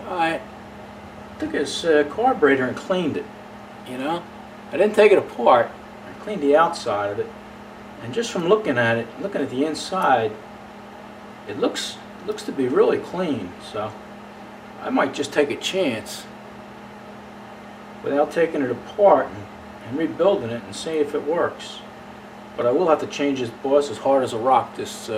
I took his carburetor and cleaned it, you know. I didn't take it apart. I cleaned the outside of it, and just from looking at it, looking at the inside, it looks to be really clean. So I might just take a chance without taking it apart and rebuilding it and see if it works. But I will have to change this boss as hard as a rock, this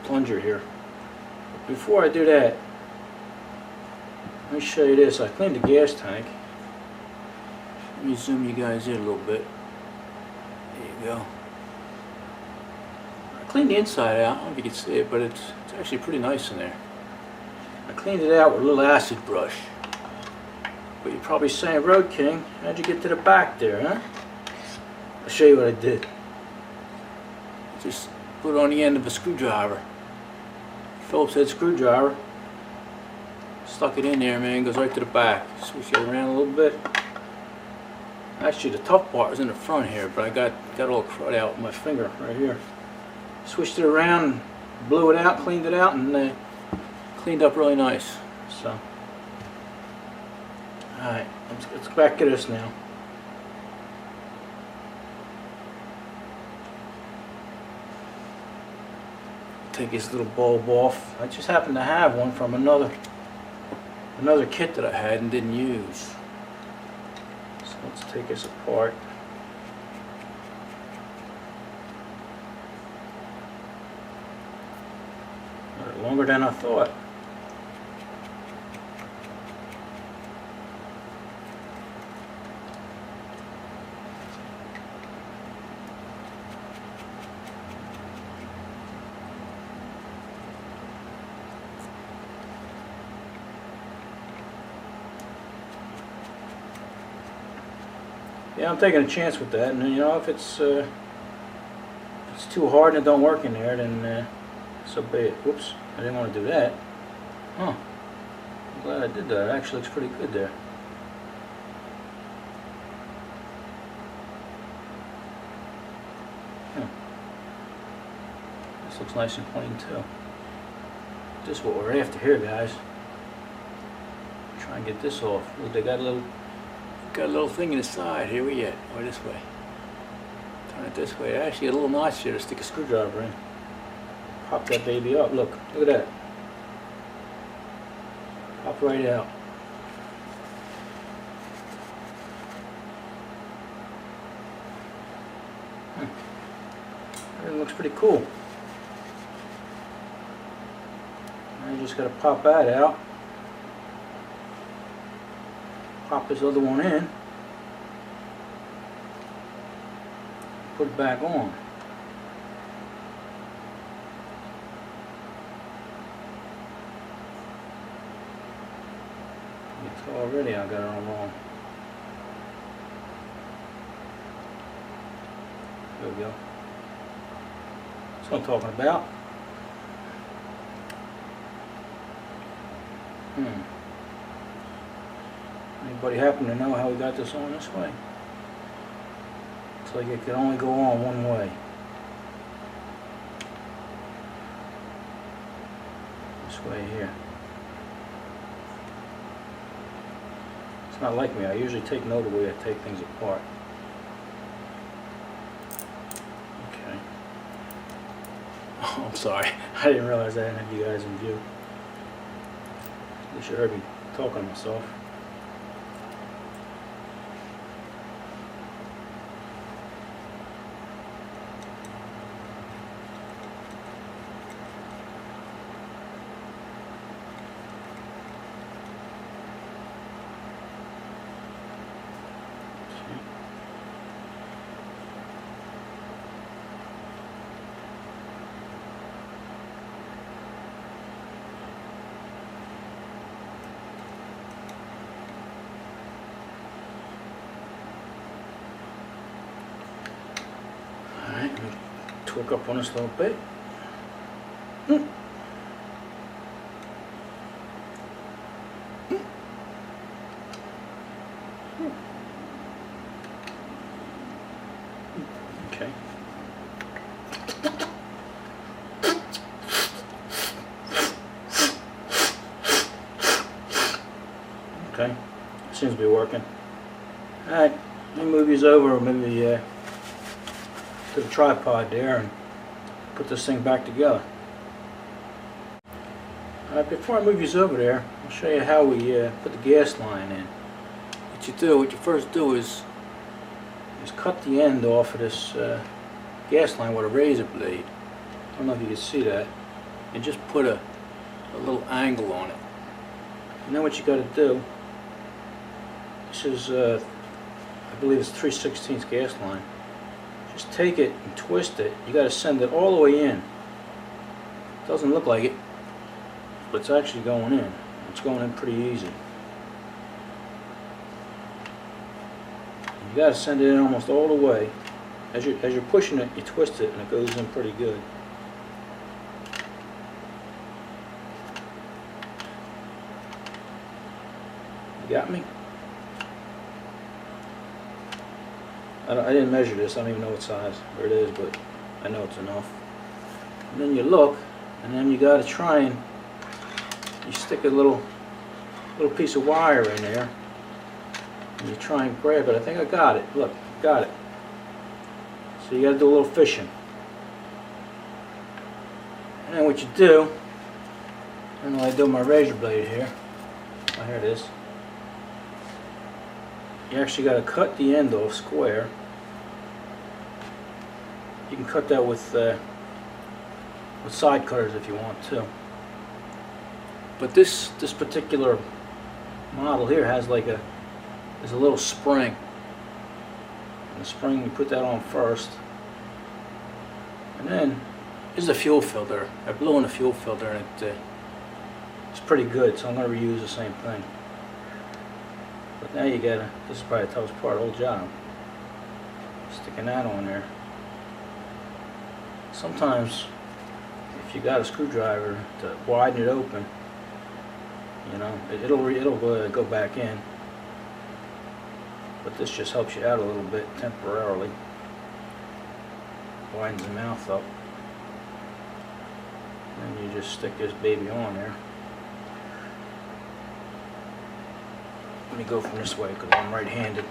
plunger here. But before I do that, let me show you this. I cleaned the gas tank. Let me zoom you guys in a little bit. There you go. I cleaned the inside out. I don't know if you can see it, but it's actually pretty nice in there. I cleaned it out with a little acid brush. But you're probably saying, Road King, how'd you get to the back there, huh? I'll show you what I did. Just put it on the end of a screwdriver. Phillips head screwdriver. Stuck it in there, man. Goes right to the back. Switch it around a little bit. Actually, the tough part was in the front here, but I got all the crud out with my finger right here. Switched it around, blew it out, cleaned it out, and cleaned up really nice. So, all right, let's back to this now. Take this little bulb off. I just happened to have one from another kit that I had and didn't use. So let's take this apart. Longer than I thought. Yeah, I'm taking a chance with that, and you know, if it's too hard and it don't work in there, then so be it. Whoops, I didn't want to do that. Huh? I'm glad I did that. It actually looks pretty good there. This looks nice and clean too. This is what we're after here, guys. Try and get this off. Look, they got a little thing in the side. Here we get. Or this way. Turn it this way. Actually, a little notch here to stick a screwdriver in. Pop that baby up. Look at that. Pop right out. Everything looks pretty cool. Now you just got to pop that out. Pop this other one in. Put it back on. Already I got it all wrong. There we go. That's what I'm talking about. Anybody happen to know how we got this on this way? Looks like it can only go on one way. This way here. It's not like me. I usually take note of the way I take things apart. Okay. Oh, I'm sorry. I didn't realize I didn't have you guys in view. You should heard me talking to myself. Alright, torque up on this a little bit. Okay. Okay, seems to be working. Alright, let me move these over, maybe to the tripod there, and put this thing back together. Alright, before I move these over there, I'll show you how we put the gas line in. What you first do is cut the end off of this gas line with a razor blade. I don't know if you can see that. And just put a little angle on it. And then what you got to do, this is I believe it's 3/16 gas line. Just take it and twist it. You got to send it all the way in. Doesn't look like it, but it's actually going in. It's going in pretty easy. You got to send it in almost all the way. As you're pushing it, you twist it, and it goes in pretty good. You got me? I didn't measure this. I don't even know what size it is, but I know it's enough. And then you look, and then you got to try and you stick a little piece of wire in there. And you try and grab it. I think I got it. Look, got it. So you got to do a little fishing. And then what you do, I don't know, I do my razor blade here. Oh, here it is. You actually got to cut the end off square. You can cut that with side cutters if you want to. But this particular model here has like there's a little spring. And the spring, you put that on first. And then, this is a fuel filter. I blew in a fuel filter, and it's pretty good, so I'm going to reuse the same thing. But now you gotta, this is probably the toughest part of the whole job. Sticking that on there. Sometimes, if you got a screwdriver to widen it open, you know, it'll go back in. But this just helps you out a little bit temporarily. Widens the mouth up. And you just stick this baby on there. Let me go from this way because I'm right-handed.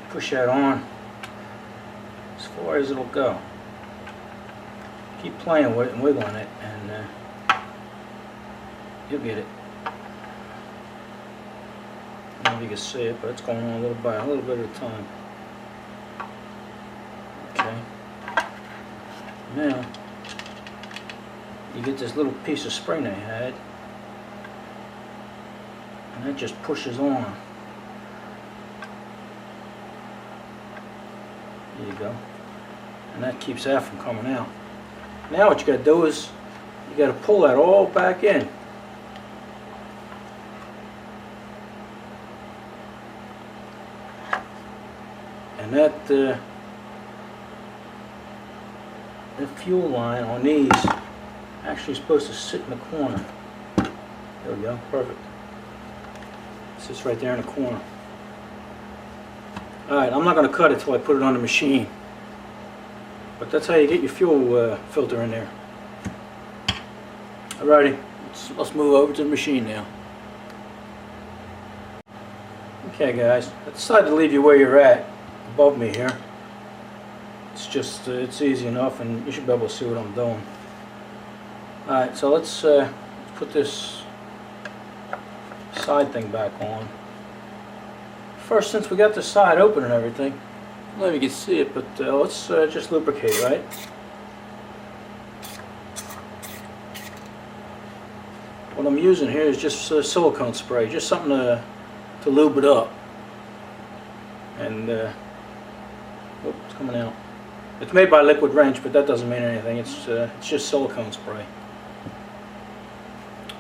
Push that on as far as it'll go. Keep playing with it and wiggling it, and you'll get it. I don't know if you can see it, but it's going on a little bit at a time. Okay. Now you get this little piece of spring they had, and that just pushes on. There you go. And that keeps that from coming out. Now what you got to do is you got to pull that all back in. And that fuel line on these actually is supposed to sit in the corner. There we go, perfect. It sits right there in the corner. Alright, I'm not going to cut it till I put it on the machine. But that's how you get your fuel filter in there. Alrighty, let's move over to the machine now. Okay guys, I decided to leave you where you're at, above me here. It's just, it's easy enough, and you should be able to see what I'm doing. Alright, so let's put this side thing back on. First, since we got the side open and everything, I don't know if you can see it, but let's just lubricate, right? What I'm using here is just silicone spray, just something to lube it up. And, oh, it's coming out. It's made by Liquid Wrench, but that doesn't mean anything. It's just silicone spray.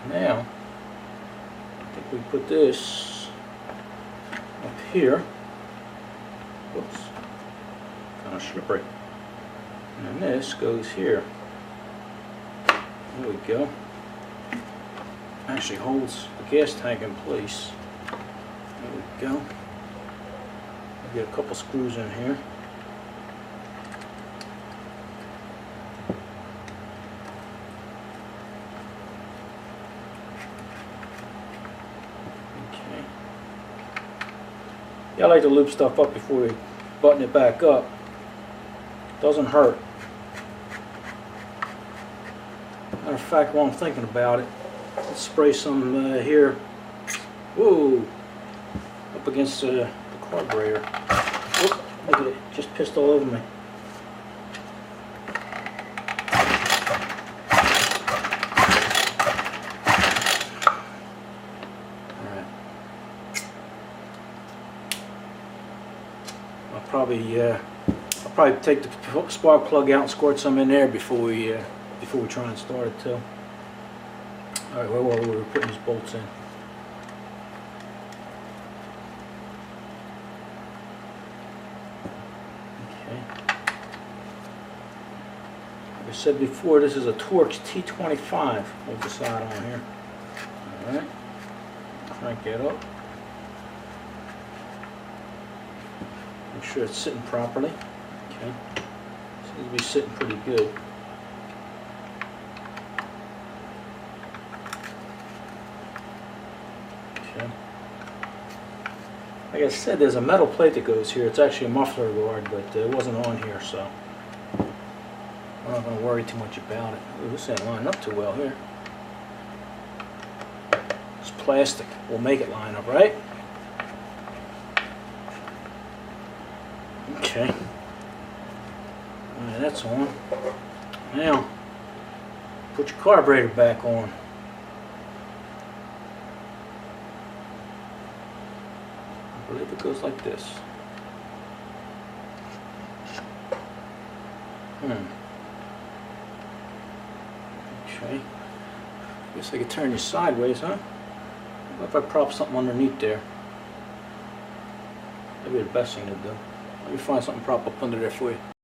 Now, I think we put this up here. Whoops, kind of slippery. And then this goes here. There we go. Actually holds the gas tank in place. There we go. I'll get a couple screws in here. Yeah, I like to loop stuff up before we button it back up. Doesn't hurt. Matter of fact, while I'm thinking about it, let's spray some here. Whoa! Up against the carburetor. Whoop, look at it, just pissed all over me. Alright. I'll probably take the spark plug out and squirt some in there before we try and start it too. Alright, where were we? We were putting these bolts in. Like I said before, this is a Torx T25. We'll decide on here. Alright. Crank it up. Make sure it's sitting properly. Okay. Seems to be sitting pretty good. Okay. Like I said, there's a metal plate that goes here. It's actually a muffler guard, but it wasn't on here, so I'm not going to worry too much about it. Ooh, this ain't lining up too well here. It's plastic. We'll make it line up, right? Okay. Alright, that's on. Now, put your carburetor back on. I believe it goes like this. Okay. Guess I could turn you sideways, huh? What if I prop something underneath there? That'd be the best thing to do. Let me find something to prop up under there for you.